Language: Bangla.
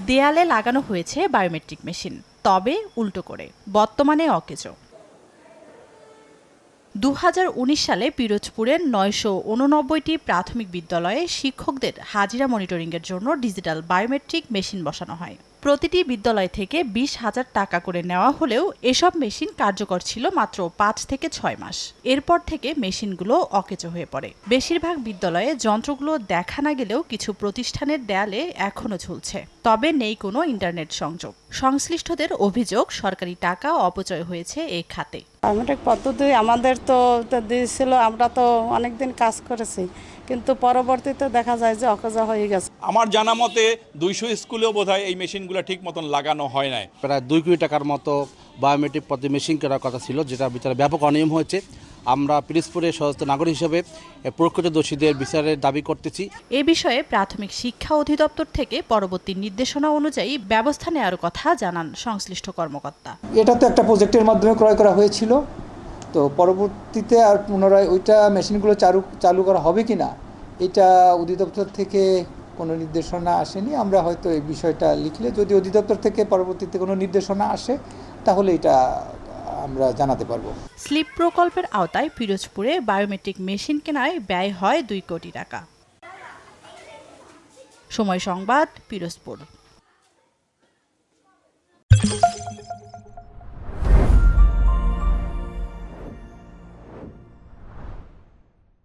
দেয়ালে লাগানো হয়েছে বায়োমেট্রিক মেশিন, তবে উল্টো করে, বর্তমানে অকেজো। 2019 সালে পিরোজপুরের 989টি প্রাথমিক বিদ্যালয়ে শিক্ষকদের হাজিরা মনিটরিংয়ের জন্য ডিজিটাল বায়োমেট্রিক মেশিন বসানো হয়। প্রতিটি বিদ্যালয় থেকে 20,000 টাকা করে নেওয়া হলেও এসব মেশিন কার্যকর ছিল মাত্র 5 থেকে 6 মাস। এরপর থেকে মেশিনগুলো অকেজো হয়ে পড়ে। বেশিরভাগ বিদ্যালয়ে যন্ত্রগুলো দেখা না গেলেও কিছু প্রতিষ্ঠানের দেয়ালে এখনো ঝুলছে, তবে নেই কোনো ইন্টারনেট সংযোগ। সংশ্লিষ্টদের অভিযোগ, সরকারি টাকা অপচয় হয়েছে এই খাতে। বায়োমেট্রিক পদ্ধতি আমাদের তো দিয়েছিল, আমরা তো অনেকদিন কাজ করেছি, কিন্তু পরবর্তীতে দেখা যায় যে অকেজো হয়ে গেছে। আমার জানা মতে 200 স্কুলেও বোধহয় এই মেশিনগুলো ঠিক মতন লাগানো হয় নাই। প্রায় 2 কোটি টাকার মতো বায়োমেট্রিক পদ্ধতি মেশিন করার কথা ছিল, যেটা বিচারে ব্যাপক অনিয়ম হয়েছে। আমরা পিরোজপুরের সচেতন নাগরিক হিসেবে প্রকৃত দোষীদের বিচারের দাবি করতেছি। এ বিষয়ে প্রাথমিক শিক্ষা অধিদপ্তর থেকে পরবর্তী নির্দেশনা অনুযায়ী ব্যবস্থা নেওয়ার কথা জানান সংশ্লিষ্ট কর্মকর্তা। এটা তো একটা প্রজেক্টের মাধ্যমে ক্রয় করা হয়েছিল, তো পরবর্তীতে আর পুনরায় ওইটা মেশিনগুলো চালু করা হবে কি না, এটা অধিদপ্তর থেকে কোনো নির্দেশনা আসেনি। আমরা হয়তো এই বিষয়টা লিখলে, যদি অধিদপ্তর থেকে পরবর্তীতে কোনো নির্দেশনা আসে, তাহলে এটা আমরা জানাতে পারবো। স্লিপ প্রকল্পের আওতায় পিরোজপুরে বায়োমেট্রিক মেশিন কেনায় ব্যয় হয় 2 কোটি টাকা। সময় সংবাদ, পিরোজপুর।